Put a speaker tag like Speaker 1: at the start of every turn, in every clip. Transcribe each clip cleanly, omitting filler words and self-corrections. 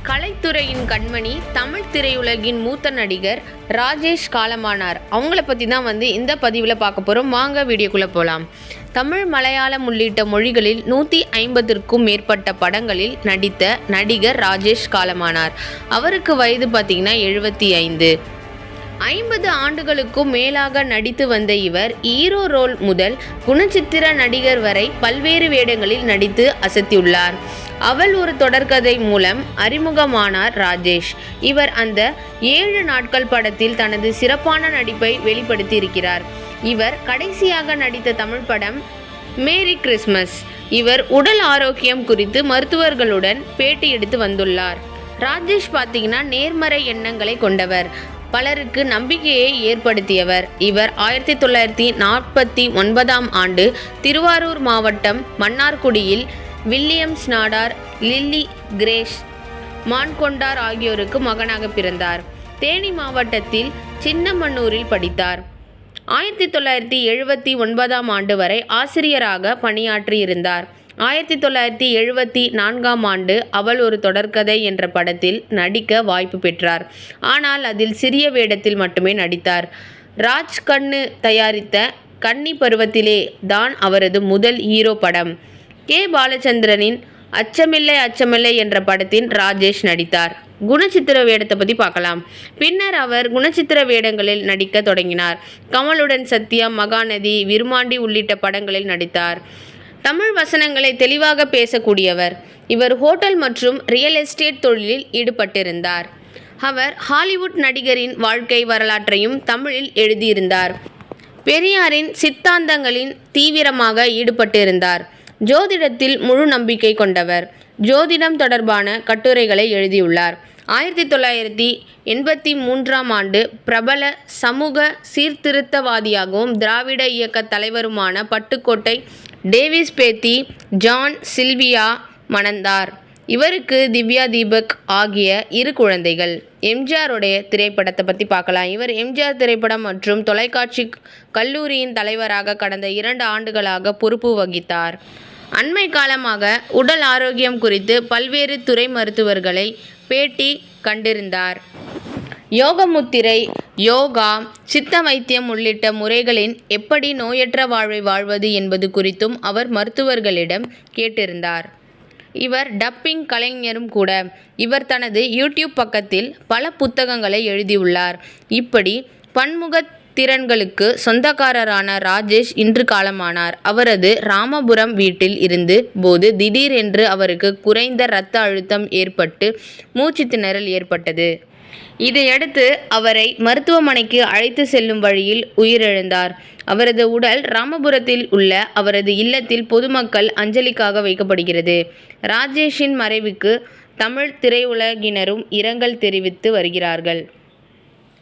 Speaker 1: கலைத்துறையின் கண்மணி, தமிழ் திரையுலகின் மூத்த நடிகர் ராஜேஷ் காலமானார். அவங்கள பற்றி தான் இந்த பதிவில் பார்க்க போகிறோம். வாங்க வீடியோக்குள்ளே போகலாம். தமிழ், மலையாளம் உள்ளிட்ட மொழிகளில் 150க்கும் மேற்பட்ட படங்களில் நடித்த நடிகர் ராஜேஷ் காலமானார். அவருக்கு வயது பார்த்திங்கன்னா 75. 50 ஆண்டுகளுக்கும் மேலாக நடித்து வந்த இவர் ஹீரோ ரோல் முதல் குணச்சித்திர நடிகர் வரை பல்வேறு வேடங்களில் நடித்து அசத்தியுள்ளார். அவள் ஒரு தொடர்கதை மூலம் அறிமுகமானார் ராஜேஷ். இவர் அந்த 7 நாட்கள் படத்தில் தனது சிறப்பான நடிப்பை வெளிப்படுத்தியிருக்கிறார். இவர் கடைசியாக நடித்த தமிழ் படம் மேரி கிறிஸ்மஸ். இவர் உடல் ஆரோக்கியம் குறித்து மருத்துவர்களுடன் பேட்டி எடுத்து வந்துள்ளார். ராஜேஷ் பார்த்தீங்கன்னா நேர்மறை எண்ணங்களை கொண்டவர், பலருக்கு நம்பிக்கையை ஏற்படுத்தியவர். இவர் 1949ஆம் ஆண்டு திருவாரூர் மாவட்டம் மன்னார்குடியில் வில்லியம்ஸ் நாடார், லில்லி கிரேஸ் மான்கொண்டார் ஆகியோருக்கு மகனாக பிறந்தார். தேனி மாவட்டத்தில் சின்னமன்னூரில் படித்தார். 1979ஆம் ஆண்டு வரை ஆசிரியராக பணியாற்றியிருந்தார். 1974ஆம் ஆண்டு அவள் ஒரு தொடர்கதை என்ற படத்தில் நடிக்க வாய்ப்பு பெற்றார். ஆனால் அதில் சிறிய வேடத்தில் மட்டுமே நடித்தார். ராஜ் கண்ணு தயாரித்த கன்னி பருவத்திலே தான் அவரது முதல் ஹீரோ படம். கே. பாலச்சந்திரனின் அச்சமில்லை அச்சமில்லை என்ற படத்தில் ராஜேஷ் நடித்தார். குணச்சித்திர வேடத்தை பற்றி பார்க்கலாம். பின்னர் அவர் குணச்சித்திர வேடங்களில் நடிக்க தொடங்கினார். கமலுடன் சத்யா, மகாநதி, விருமாண்டி உள்ளிட்ட படங்களில் நடித்தார். தமிழ் வசனங்களை தெளிவாக பேசக்கூடியவர். இவர் ஹோட்டல் மற்றும் ரியல் எஸ்டேட் தொழிலில் ஈடுபட்டிருந்தார். அவர் ஹாலிவுட் நடிகரின் வாழ்க்கை வரலாற்றையும் தமிழில் எழுதியிருந்தார். பெரியாரின் சித்தாந்தங்களின் தீவிரமாக ஈடுபட்டிருந்தார். ஜோதிடத்தில் முழு நம்பிக்கை கொண்டவர். ஜோதிடம் தொடர்பான கட்டுரைகளை எழுதியுள்ளார். 1983ஆம் ஆண்டு பிரபல சமூக சீர்திருத்தவாதியாகவும் திராவிட இயக்க தலைவருமான பட்டுக்கோட்டை டேவிஸ் பேத்தி ஜான் சில்வியா மணந்தார். இவருக்கு திவ்யா, தீபக் ஆகிய 2 குழந்தைகள். எம்ஜிஆருடைய திரைப்படத்தை பற்றி பார்க்கலாம். இவர் எம்ஜிஆர் திரைப்படம் மற்றும் தொலைக்காட்சி கல்லூரியின் தலைவராக கடந்த 2 ஆண்டுகளாக பொறுப்பு வகித்தார். அண்மை காலமாக உடல் ஆரோக்கியம் குறித்து பல்வேறு துறை மருத்துவர்களை பேட்டி கண்டிருந்தார். யோகமுத்திரை, யோகா, சித்த வைத்தியம் உள்ளிட்ட முறைகளின் எப்படி நோயற்ற வாழ்வை வாழ்வது என்பது குறித்தும் அவர் மருத்துவர்களிடம் கேட்டிருந்தார். இவர் டப்பிங் கலைஞரும் கூட. இவர் தனது யூடியூப் பக்கத்தில் பல புத்தகங்களை எழுதியுள்ளார். இப்படி பன்முக திறன்களுக்கு சொந்தக்காரரான ராஜேஷ் இன்று காலமானார். அவரது ராமபுரம் வீட்டில் இருந்த போது திடீரென்று அவருக்கு குறைந்த இரத்த அழுத்தம் ஏற்பட்டு மூச்சு திணறல் ஏற்பட்டது. இதையடுத்து அவரை மருத்துவமனைக்கு அழைத்து செல்லும் வழியில் உயிரிழந்தார். அவரது உடல் ராமபுரத்தில் உள்ள அவரது இல்லத்தில் பொதுமக்கள் அஞ்சலிக்காக வைக்கப்படுகிறது. ராஜேஷின் மறைவுக்கு தமிழ் திரையுலகினரும் இரங்கல் தெரிவித்து வருகிறார்கள்.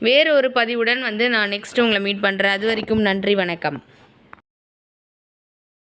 Speaker 1: வேறொரு பதிவுடன் நான் நெக்ஸ்ட் உங்களை மீட் பண்ணுறேன். அது வரைக்கும் நன்றி, வணக்கம்.